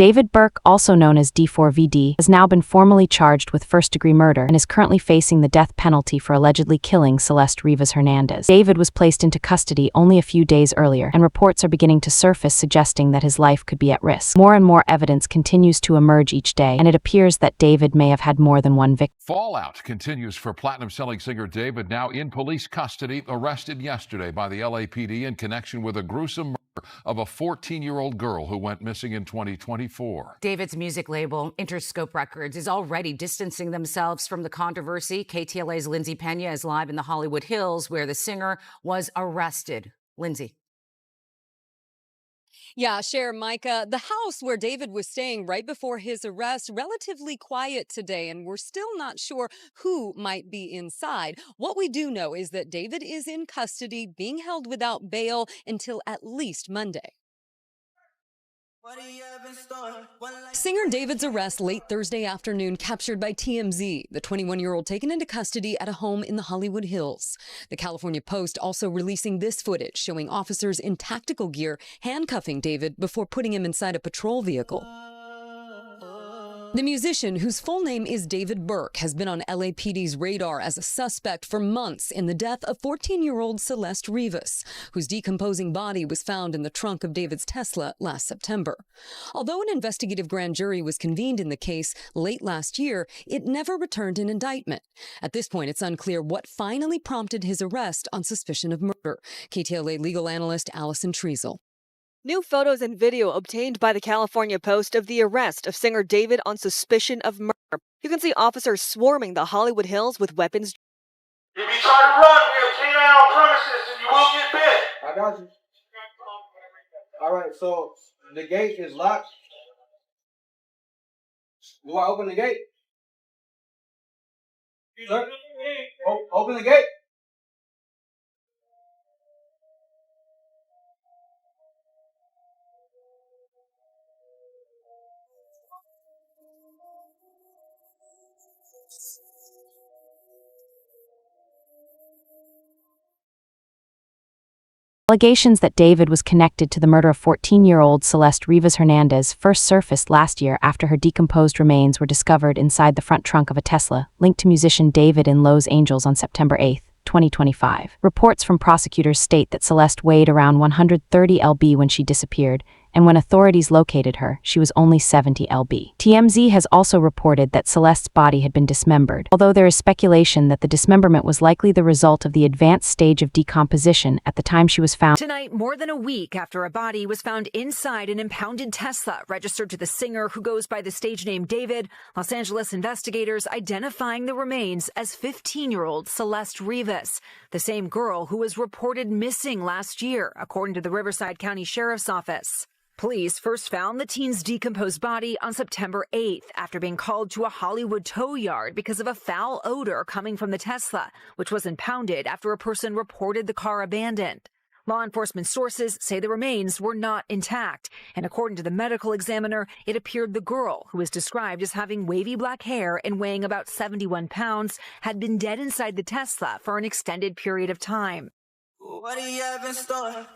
David Burke, also known as D4VD, has now been formally charged with first-degree murder and is currently facing the death penalty for allegedly killing Celeste Rivas Hernandez. David was placed into custody only a few days earlier, and reports are beginning to surface suggesting that his life could be at risk. More and more evidence continues to emerge each day, and it appears that David may have had more than one victim. Fallout continues for platinum-selling singer David, now in police custody, arrested yesterday by the LAPD in connection with a gruesome murder of a 14-year-old girl who went missing in 2024. David's music label, Interscope Records, is already distancing themselves from the controversy. KTLA's Lindsay Pena is live in the Hollywood Hills, where the singer was arrested. Lindsay. Yeah, Micah, the house where David was staying right before his arrest, relatively quiet today, and we're still not sure who might be inside. What we do know is that David is in custody, being held without bail until at least Monday. Singer David's arrest late Thursday afternoon captured by TMZ, the 21-year-old taken into custody at a home in the Hollywood Hills. The California Post also releasing this footage showing officers in tactical gear handcuffing David before putting him inside a patrol vehicle. The musician, whose full name is David Burke, has been on LAPD's radar as a suspect for months in the death of 14-year-old Celeste Rivas, whose decomposing body was found in the trunk of David's Tesla last September. Although an investigative grand jury was convened in the case late last year, it never returned an indictment. At this point, it's unclear what finally prompted his arrest on suspicion of murder. KTLA legal analyst Allison Treasel. New photos and video obtained by the California Post of the arrest of singer David on suspicion of murder. You can see officers swarming the Hollywood Hills with weapons. If you try to run, we'll clean out on premises and you will get bit. I got you. All right, so the gate is locked. Do I open the gate? Sir? Open the gate. Allegations that David was connected to the murder of 14-year-old Celeste Rivas Hernandez first surfaced last year after her decomposed remains were discovered inside the front trunk of a Tesla, linked to musician David in Los Angeles on September 8, 2025. Reports from prosecutors state that Celeste weighed around 130 lb when she disappeared, and when authorities located her, she was only 70 lb. TMZ has also reported that Celeste's body had been dismembered, although there is speculation that the dismemberment was likely the result of the advanced stage of decomposition at the time she was found. Tonight, more than a week after a body was found inside an impounded Tesla registered to the singer who goes by the stage name David, Los Angeles investigators identifying the remains as 15-year-old Celeste Rivas, the same girl who was reported missing last year, according to the Riverside County Sheriff's Office. Police first found the teen's decomposed body on September 8th after being called to a Hollywood tow yard because of a foul odor coming from the Tesla, which was impounded after a person reported the car abandoned. Law enforcement sources say the remains were not intact, and according to the medical examiner, it appeared the girl, who is described as having wavy black hair and weighing about 71 pounds, had been dead inside the Tesla for an extended period of time.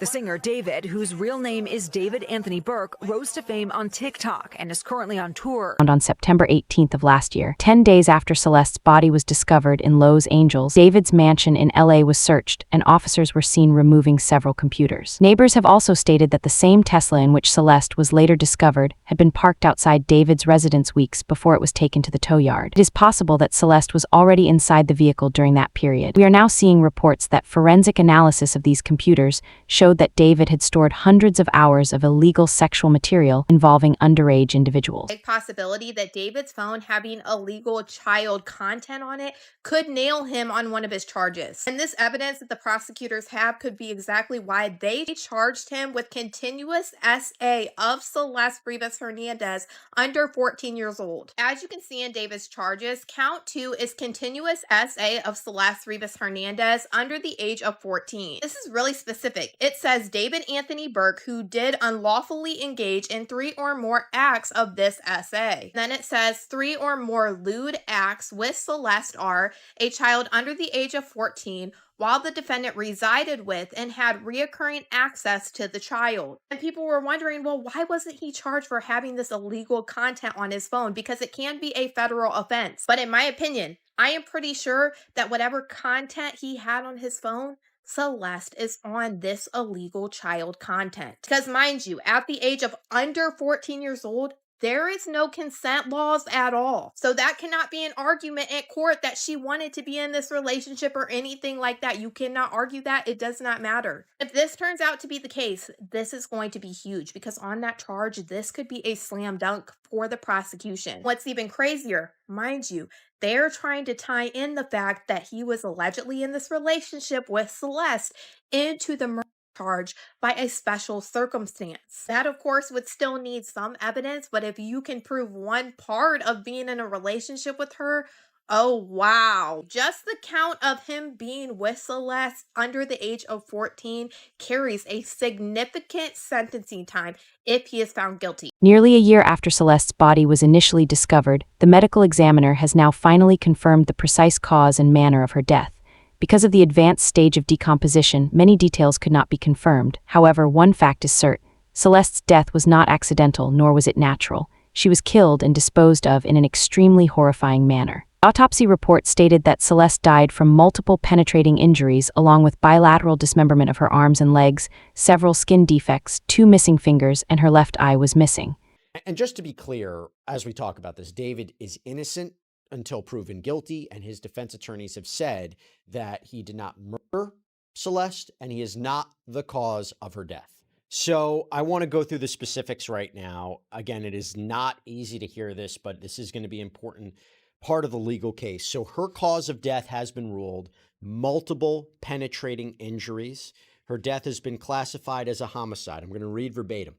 The singer David, whose real name is David Anthony Burke, rose to fame on TikTok and is currently on tour. On September 18th of last year, 10 days after Celeste's body was discovered in Los Angeles, David's mansion in LA was searched, and officers were seen removing several computers. Neighbors have also stated that the same Tesla in which Celeste was later discovered had been parked outside David's residence weeks before it was taken to the tow yard. It is possible that Celeste was already inside the vehicle during that period. We are now seeing reports that forensic analysis of these computers showed that David had stored hundreds of hours of illegal sexual material involving underage individuals. A possibility that David's phone having illegal child content on it could nail him on one of his charges. And this evidence that the prosecutors have could be exactly why they charged him with continuous SA of Celeste Rivas Hernandez under 14 years old. As you can see in David's charges, count 2 is continuous SA of Celeste Rivas Hernandez under the age of 14. 14. This is really specific. It says David Anthony Burke, who did unlawfully engage in 3 or more acts of this SA. Then it says 3 or more lewd acts with Celeste R., a child under the age of 14, while the defendant resided with and had reoccurring access to the child. And people were wondering, well, why wasn't he charged for having this illegal content on his phone? Because it can be a federal offense. But in my opinion, I am pretty sure that whatever content he had on his phone, Celeste is on this illegal child content. Because mind you, at the age of under 14 years old, there is no consent laws at all. So that cannot be an argument at court that she wanted to be in this relationship or anything like that. You cannot argue that. It does not matter. If this turns out to be the case, this is going to be huge because on that charge, this could be a slam dunk for the prosecution. What's even crazier, mind you, they're trying to tie in the fact that he was allegedly in this relationship with Celeste into the murder charge by a special circumstance. That, of course, would still need some evidence, but if you can prove one part of being in a relationship with her, oh wow. Just the count of him being with Celeste under the age of 14 carries a significant sentencing time if he is found guilty. Nearly a year after Celeste's body was initially discovered, the medical examiner has now finally confirmed the precise cause and manner of her death. Because of the advanced stage of decomposition, many details could not be confirmed. However, one fact is certain. Celeste's death was not accidental, nor was it natural. She was killed and disposed of in an extremely horrifying manner. The autopsy report stated that Celeste died from multiple penetrating injuries along with bilateral dismemberment of her arms and legs, several skin defects, 2 missing fingers, and her left eye was missing. And just to be clear, as we talk about this, David is innocent until proven guilty, and his defense attorneys have said that he did not murder Celeste and he is not the cause of her death. So I want to go through the specifics right now. Again, it is not easy to hear this, but this is going to be an important part of the legal case. So her cause of death has been ruled multiple penetrating injuries. Her death has been classified as a homicide. I'm going to read verbatim.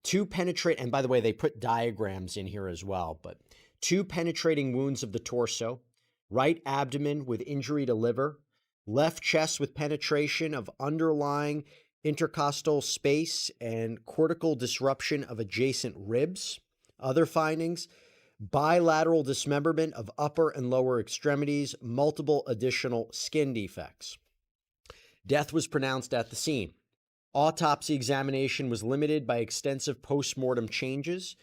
2 penetrate, and by the way, they put diagrams in here as well, but 2 penetrating wounds of the torso, right abdomen with injury to liver, left chest with penetration of underlying intercostal space and cortical disruption of adjacent ribs. Other findings, bilateral dismemberment of upper and lower extremities, multiple additional skin defects. Death was pronounced at the scene. Autopsy examination was limited by extensive post-mortem changes.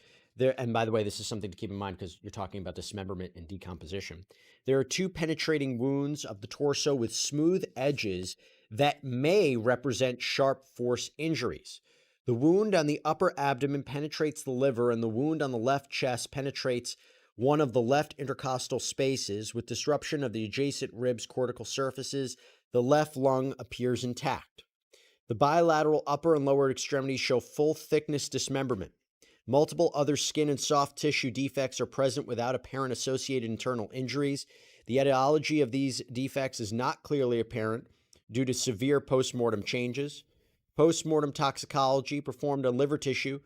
And by the way, this is something to keep in mind because you're talking about dismemberment and decomposition. There are 2 penetrating wounds of the torso with smooth edges that may represent sharp force injuries. The wound on the upper abdomen penetrates the liver, and the wound on the left chest penetrates one of the left intercostal spaces with disruption of the adjacent ribs' cortical surfaces. The left lung appears intact. The bilateral upper and lower extremities show full thickness dismemberment. Multiple other skin and soft tissue defects are present without apparent associated internal injuries. The etiology of these defects is not clearly apparent due to severe postmortem changes. Postmortem toxicology performed on liver tissue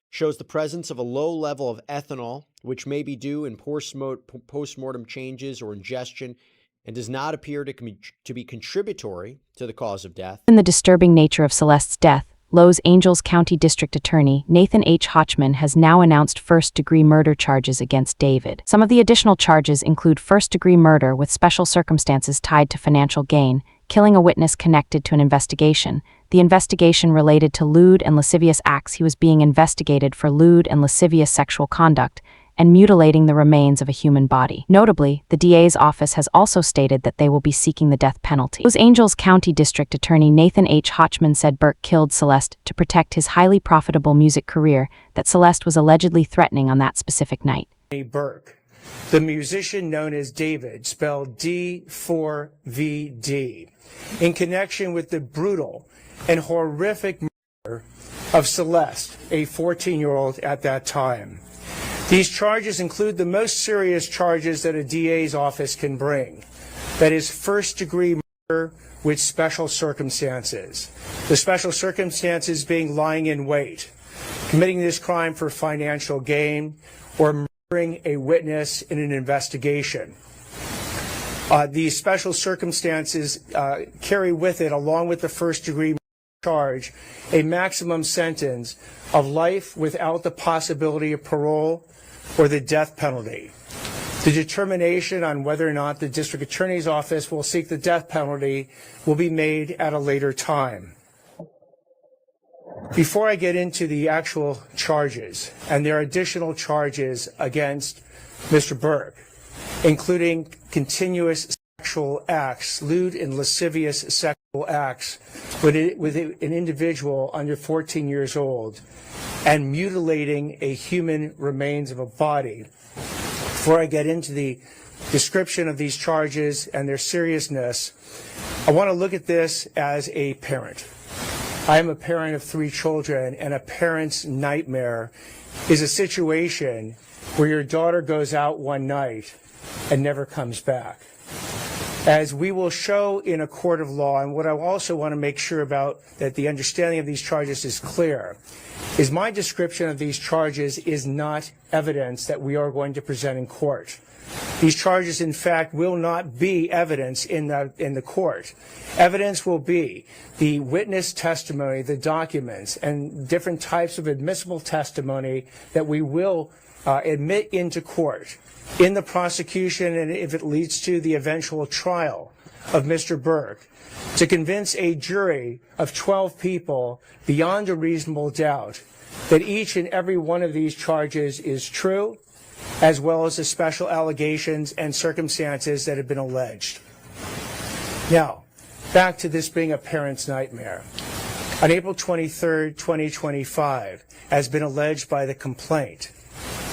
shows the presence of a low level of ethanol, which may be due in postmortem changes or ingestion, and does not appear to be contributory to the cause of death. In the disturbing nature of Celeste's death, Los Angeles County District Attorney Nathan H. Hochman has now announced first-degree murder charges against David. Some of the additional charges include first-degree murder with special circumstances tied to financial gain, killing a witness connected to an investigation. The investigation related to lewd and lascivious acts. He was being investigated for lewd and lascivious sexual conduct, and mutilating the remains of a human body. Notably, the DA's office has also stated that they will be seeking the death penalty. Los Angeles County District Attorney Nathan H. Hochman said Burke killed Celeste to protect his highly profitable music career that Celeste was allegedly threatening on that specific night. Burke, the musician known as David, spelled D4VD, in connection with the brutal and horrific murder of Celeste, a 14-year-old at that time. These charges include the most serious charges that a DA's office can bring. That is first-degree murder with special circumstances. The special circumstances being lying in wait, committing this crime for financial gain, or murdering a witness in an investigation. These special circumstances carry with it, along with the first-degree charge, a maximum sentence of life without the possibility of parole or the death penalty. The determination on whether or not the district attorney's office will seek the death penalty will be made at a later time. Before I get into the actual charges, and there are additional charges against Mr. Burke, including continuous sexual acts, lewd and lascivious sexual acts with an individual under 14 years old, and mutilating a human remains of a body. Before I get into the description of these charges and their seriousness, I want to look at this as a parent. I am a parent of 3 children, and a parent's nightmare is a situation where your daughter goes out one night and never comes back. As we will show in a court of law, and what I also want to make sure about that the understanding of these charges is clear, is my description of these charges is not evidence that we are going to present in court. These charges, in fact, will not be evidence in the court. Evidence will be the witness testimony, the documents, and different types of admissible testimony that we will admit into court in the prosecution, and if it leads to the eventual trial of Mr. Burke, to convince a jury of 12 people beyond a reasonable doubt that each and every one of these charges is true, as well as the special allegations and circumstances that have been alleged. Now, back to this being a parent's nightmare. On April 23rd, 2025, as been alleged by the complaint,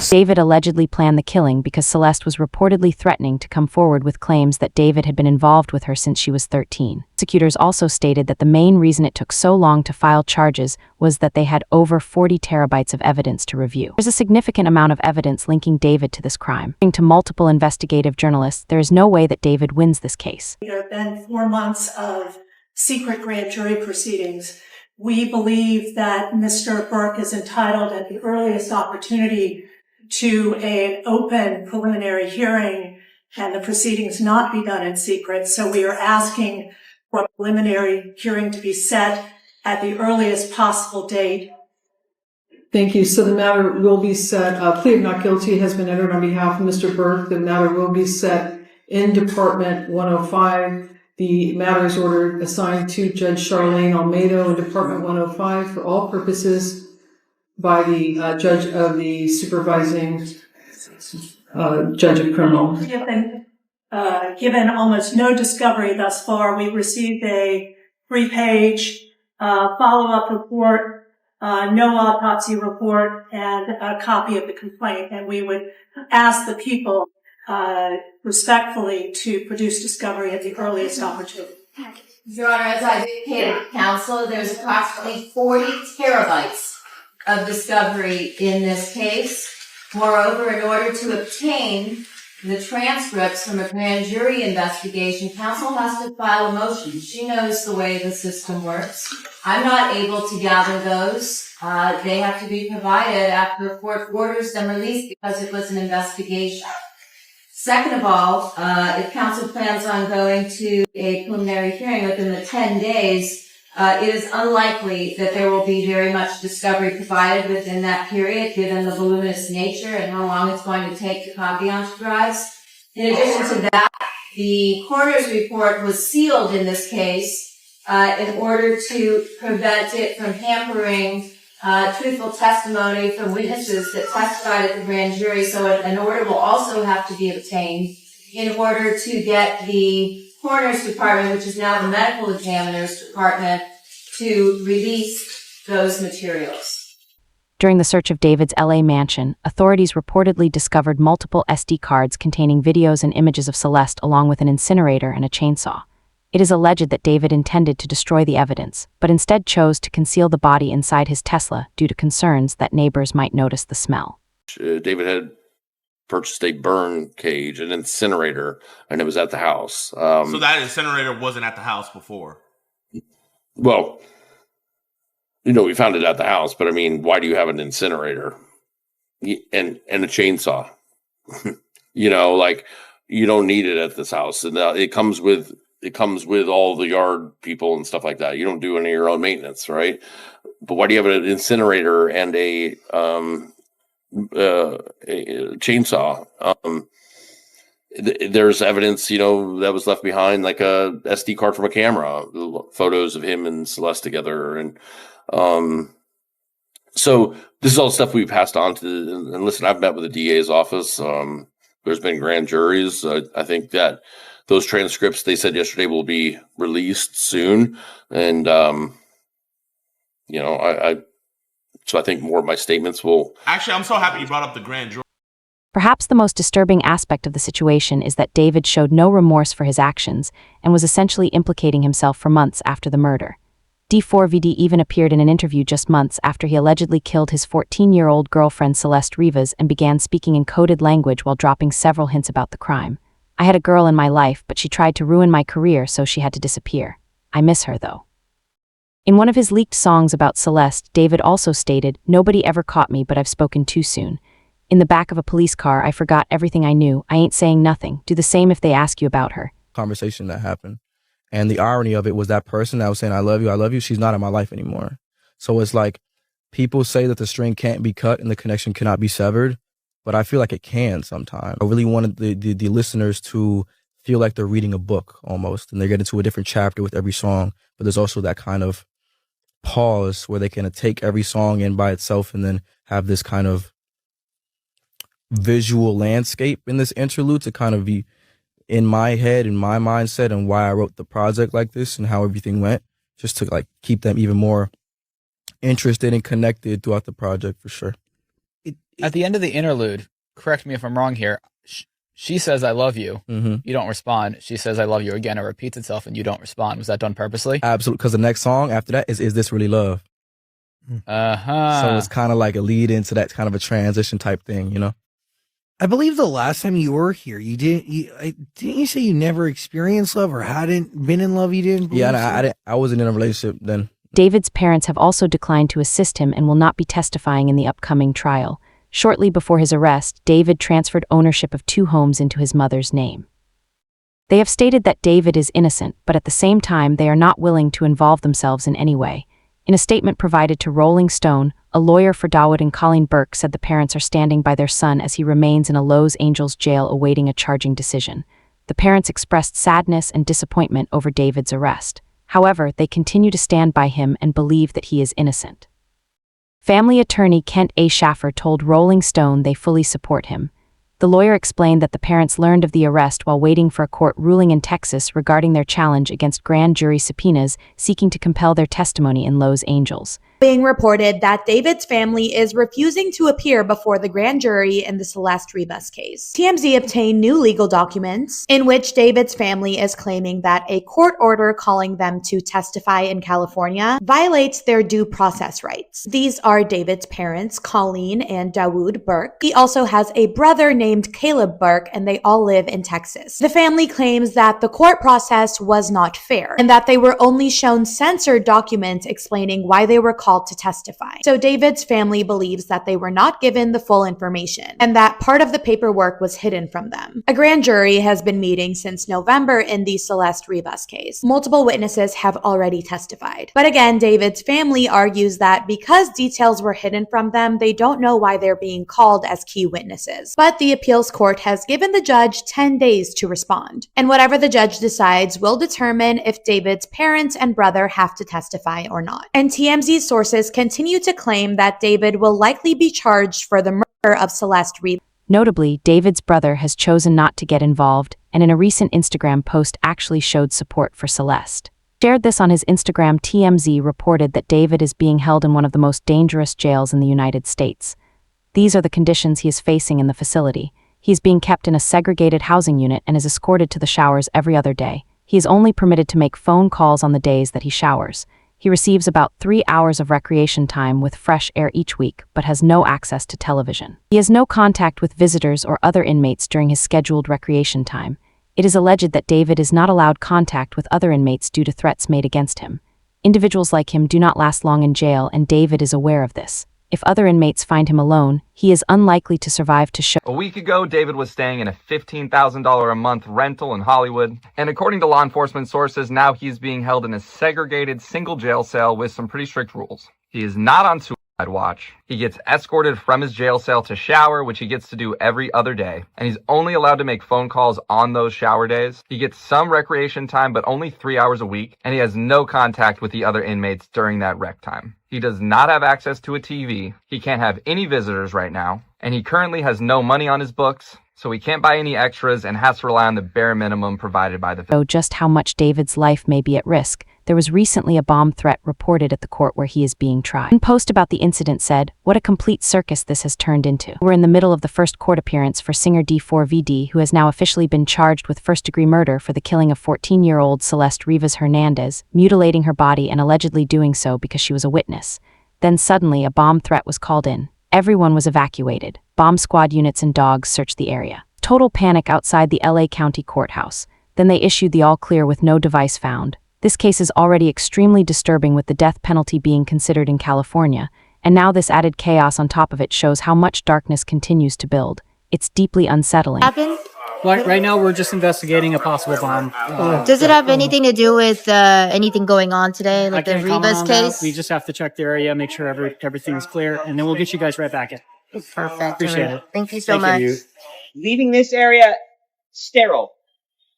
David allegedly planned the killing because Celeste was reportedly threatening to come forward with claims that David had been involved with her since she was 13. Prosecutors also stated that the main reason it took so long to file charges was that they had over 40 terabytes of evidence to review. There's a significant amount of evidence linking David to this crime. According to multiple investigative journalists, there is no way that David wins this case. There have been 4 months of secret grand jury proceedings. We believe that Mr. Burke is entitled at the earliest opportunity to an open preliminary hearing and the proceedings not be done in secret. So we are asking for a preliminary hearing to be set at the earliest possible date. Thank you. So the matter will be set. Plea of not guilty has been entered on behalf of Mr. Burke. The matter will be set in Department 105. The matter is ordered assigned to Judge Charlene Almeida in Department 105 for all purposes by the judge of the supervising judge of criminal. Given almost no discovery thus far, we received a 3-page follow-up report, no autopsy report, and a copy of the complaint. And we would ask the people respectfully to produce discovery at the earliest opportunity. Your Honor, as I indicated, counsel, there's approximately 40 terabytes of discovery in this case. Moreover, in order to obtain the transcripts from a grand jury investigation, counsel has to file a motion. She knows the way the system works. I'm not able to gather those. They have to be provided after court orders them released because it was an investigation. Second of all, if counsel plans on going to a preliminary hearing within the 10 days, it is unlikely that there will be very much discovery provided within that period, given the voluminous nature and how long it's going to take to copy onto drives. In addition to that, the coroner's report was sealed in this case in order to prevent it from hampering truthful testimony from witnesses that testified at the grand jury. So an order will also have to be obtained in order to get the coroner's department, which is now the medical examiner's department, to release those materials. During the search of David's LA mansion, authorities reportedly discovered multiple SD cards containing videos and images of Celeste along with an incinerator and a chainsaw. It is alleged that David intended to destroy the evidence, but instead chose to conceal the body inside his Tesla due to concerns that neighbors might notice the smell. David had purchased a burn cage, an incinerator, and it was at the house. So that incinerator wasn't at the house before? Well, we found it at the house, but I mean, why do you have an incinerator and a chainsaw? you don't need it at this house, and it comes with all the yard people and stuff like that. You don't do any of your own maintenance, right? But why do you have an incinerator and a chainsaw? There's evidence, that was left behind, like a SD card from a camera, photos of him and Celeste together, and so this is all stuff we passed on to. And listen, I've met with the DA's office. There's been grand juries. I think that those transcripts, they said yesterday, will be released soon. And, so I think more of my statements will. Actually, I'm so happy you brought up the grand jury. Perhaps the most disturbing aspect of the situation is that David showed no remorse for his actions and was essentially implicating himself for months after the murder. D4VD even appeared in an interview just months after he allegedly killed his 14-year-old girlfriend Celeste Rivas and began speaking in coded language while dropping several hints about the crime. I had a girl in my life, but she tried to ruin my career, so she had to disappear. I miss her, though. In one of his leaked songs about Celeste, David also stated, "Nobody ever caught me, but I've spoken too soon. In the back of a police car, I forgot everything I knew. I ain't saying nothing. Do the same if they ask you about her." Conversation that happened. And the irony of it was that person that was saying, I love you, she's not in my life anymore. So it's like, people say that the string can't be cut and the connection cannot be severed, but I feel like it can sometimes. I really wanted the listeners to feel like they're reading a book almost, and they get into a different chapter with every song, but there's also that kind of pause where they can take every song in by itself and then have this kind of visual landscape in this interlude to kind of be in my head, in my mindset, and why I wrote the project like this and how everything went, just to like keep them even more interested and connected throughout the project for sure. At the end of the interlude, correct me if I'm wrong here, she says, "I love you." Mm-hmm. You don't respond. She says, "I love you" again. It repeats itself and you don't respond. Was that done purposely? Absolutely, because the next song after that is This Really Love? Uh-huh. So it's kind of like a lead into that kind of a transition type thing, I believe the last time you were here, didn't you say you never experienced love or hadn't been in love? You didn't. Yeah, I wasn't in a relationship then. David's parents have also declined to assist him and will not be testifying in the upcoming trial. Shortly before his arrest, David transferred ownership of 2 homes into his mother's name. They have stated that David is innocent, but at the same time, they are not willing to involve themselves in any way. In a statement provided to Rolling Stone, a lawyer for Dawood and Colleen Burke said the parents are standing by their son as he remains in a Los Angeles jail awaiting a charging decision. The parents expressed sadness and disappointment over David's arrest. However, they continue to stand by him and believe that he is innocent. Family attorney Kent A. Schaffer told Rolling Stone they fully support him. The lawyer explained that the parents learned of the arrest while waiting for a court ruling in Texas regarding their challenge against grand jury subpoenas seeking to compel their testimony in Los Angeles. Being reported that David's family is refusing to appear before the grand jury in the Celeste Rivas case. TMZ obtained new legal documents in which David's family is claiming that a court order calling them to testify in California violates their due process rights. These are David's parents, Colleen and Dawood Burke. He also has a brother named Caleb Burke, and they all live in Texas. The family claims that the court process was not fair and that they were only shown censored documents explaining why they were called to testify. So David's family believes that they were not given the full information and that part of the paperwork was hidden from them. A grand jury has been meeting since November in the Celeste Rivas case. Multiple witnesses have already testified. But again, David's family argues that because details were hidden from them, they don't know why they're being called as key witnesses. But the appeals court has given the judge 10 days to respond. And whatever the judge decides will determine if David's parents and brother have to testify or not. And TMZ's sources continue to claim that David will likely be charged for the murder of Celeste Rivas. Notably, David's brother has chosen not to get involved, and in a recent Instagram post actually showed support for Celeste. Shared this on his Instagram. TMZ reported that David is being held in one of the most dangerous jails in the United States. These are the conditions he is facing in the facility. He is being kept in a segregated housing unit and is escorted to the showers every other day. He is only permitted to make phone calls on the days that he showers. He receives about 3 hours of recreation time with fresh air each week, but has no access to television. He has no contact with visitors or other inmates during his scheduled recreation time. It is alleged that David is not allowed contact with other inmates due to threats made against him. Individuals like him do not last long in jail, and David is aware of this. if other inmates find him alone, he is unlikely to survive to show. A week ago, David was staying in a $15,000 a month rental in Hollywood, and according to law enforcement sources, now he's being held in a segregated single jail cell with some pretty strict rules. He is not on suicide watch. He gets escorted from his jail cell to shower, which he gets to do every other day, and he's only allowed to make phone calls on those shower days. He gets some recreation time, but only 3 hours a week, and he has no contact with the other inmates during that rec time. He does not have access to a TV. He can't have any visitors right now, and he currently has no money on his books, so he can't buy any extras and has to rely on the bare minimum provided by the show just how much David's life may be at risk. There was recently a bomb threat reported at the court where he is being tried. One post about the incident said, "What a complete circus this has turned into." We're in the middle of the first court appearance for singer D4VD, who has now officially been charged with first-degree murder for the killing of 14-year-old Celeste Rivas Hernandez, mutilating her body and allegedly doing so because she was a witness. Then suddenly a bomb threat was called in. Everyone was evacuated. Bomb squad units and dogs searched the area. Total panic outside the LA County Courthouse. Then they issued the all-clear with no device found. This case is already extremely disturbing with the death penalty being considered in California, and now this added chaos on top of it shows how much darkness continues to build. It's deeply unsettling. Right now, we're just investigating a possible bomb. Does it have anything to do with anything going on today, like the I can't comment Rivas on that. case? We just have to check the area, make sure everything's clear, and then we'll get you guys right back in. Perfect. Appreciate it. Thank you so much. Leaving this area sterile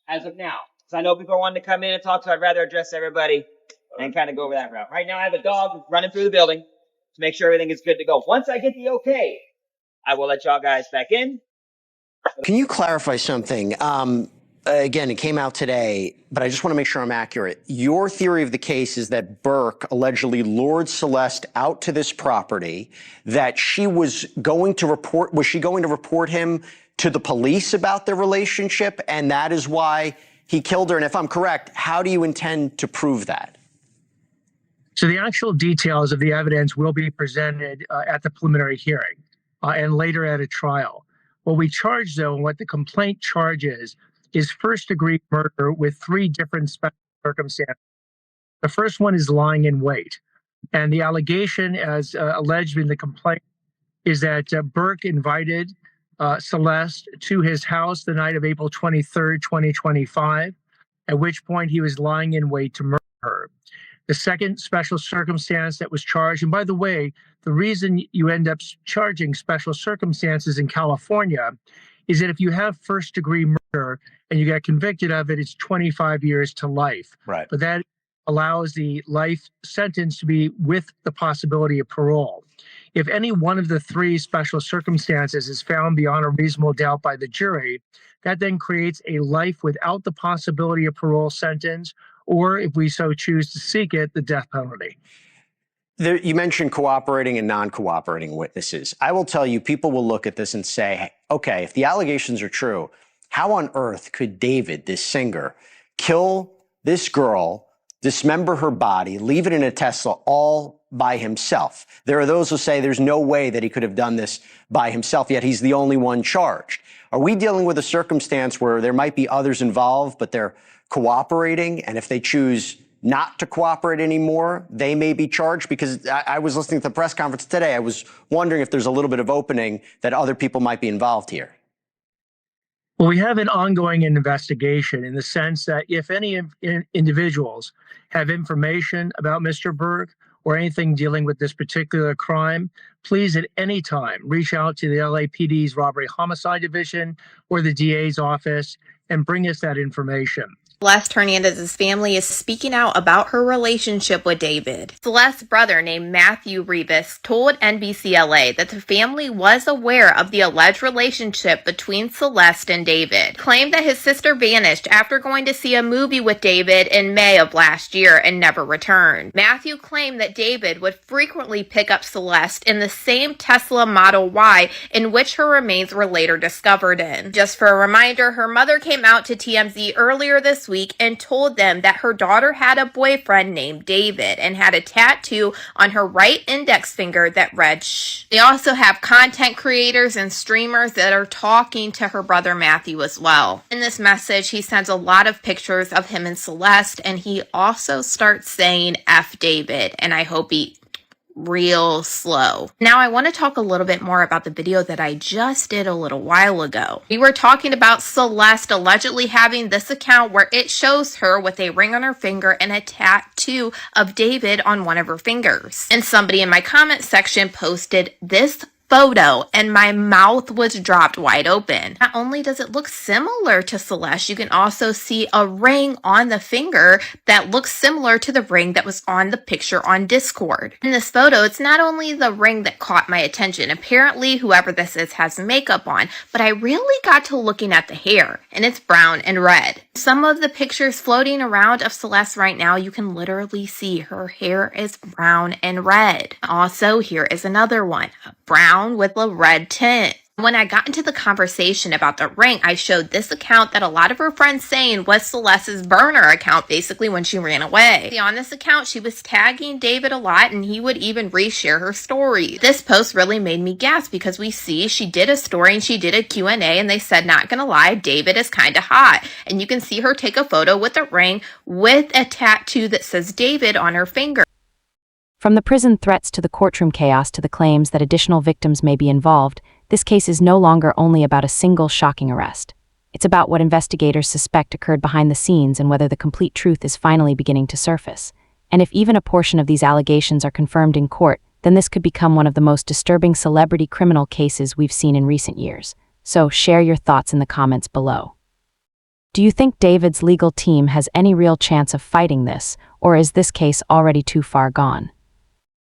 as of now. So I know people are wanting to come in and talk, so I'd rather address everybody and kind of go over that route. Right now I have a dog running through the building to make sure everything is good to go. Once I get the okay, I will let y'all guys back in. Can you clarify something? Again, it came out today, but I just want to make sure I'm accurate. Your theory of the case is that Burke allegedly lured Celeste out to this property, that she was going to report him to the police about their relationship, and that is why he killed her. And if I'm correct, how do you intend to prove that? So the actual details of the evidence will be presented at the preliminary hearing and later at a trial. What we charge, though, and what the complaint charges is first-degree murder with 3 different special circumstances. The first one is lying in wait. And the allegation, as alleged in the complaint, is that Burke invited Celeste to his house the night of April 23rd, 2025, at which point he was lying in wait to murder her. The second special circumstance that was charged, and by the way, the reason you end up charging special circumstances in California is that if you have first-degree murder and you get convicted of it, it's 25 years to life. Right. But that allows the life sentence to be with the possibility of parole. If any one of the 3 special circumstances is found beyond a reasonable doubt by the jury, that then creates a life without the possibility of parole sentence, or if we so choose to seek it, the death penalty. You mentioned cooperating and non-cooperating witnesses. I will tell you, people will look at this and say, okay, if the allegations are true, how on earth could David, this singer, kill this girl, dismember her body, leave it in a Tesla all by himself? There are those who say there's no way that he could have done this by himself, yet he's the only one charged. Are we dealing with a circumstance where there might be others involved, but they're cooperating, and if they choose not to cooperate anymore, they may be charged? Because I was listening to the press conference today. I was wondering if there's a little bit of opening that other people might be involved here. Well, we have an ongoing investigation in the sense that if any individuals have information about Mr. Burke or anything dealing with this particular crime, please at any time reach out to the LAPD's Robbery Homicide Division or the DA's office and bring us that information. Celeste Hernandez's family is speaking out about her relationship with David. Celeste's brother, named Matthew Rivas, told NBCLA that the family was aware of the alleged relationship between Celeste and David. Claimed that his sister vanished after going to see a movie with David in May of last year and never returned. Matthew claimed that David would frequently pick up Celeste in the same Tesla Model Y in which her remains were later discovered in. Just for a reminder, her mother came out to TMZ earlier this week and told them that her daughter had a boyfriend named David and had a tattoo on her right index finger that read shh. They also have content creators and streamers that are talking to her brother Matthew as well. In this message, he sends a lot of pictures of him and Celeste, and he also starts saying F David, and I hope he real slow. Now I want to talk a little bit more about the video that I just did a little while ago. We were talking about Celeste allegedly having this account where it shows her with a ring on her finger and a tattoo of David on one of her fingers. And somebody in my comment section posted this photo and my mouth was dropped wide open. Not only does it look similar to Celeste, you can also see a ring on the finger that looks similar to the ring that was on the picture on Discord. In this photo, it's not only the ring that caught my attention. Apparently, whoever this is has makeup on, but I really got to looking at the hair, and it's brown and red. Some of the pictures floating around of Celeste right now, you can literally see her hair is brown and red. Also, here is another one, brown with a red tint. When I got into the conversation about the ring, I showed this account that a lot of her friends saying was Celeste's burner account, basically when she ran away. See, on this account, she was tagging David a lot and he would even reshare her stories. This post really made me gasp because we see she did a story and she did a Q&A and they said, not gonna lie, David is kinda hot. And you can see her take a photo with a ring with a tattoo that says David on her finger. From the prison threats to the courtroom chaos to the claims that additional victims may be involved, this case is no longer only about a single shocking arrest. It's about what investigators suspect occurred behind the scenes and whether the complete truth is finally beginning to surface. And if even a portion of these allegations are confirmed in court, then this could become one of the most disturbing celebrity criminal cases we've seen in recent years. So share your thoughts in the comments below. Do you think David's legal team has any real chance of fighting this, or is this case already too far gone?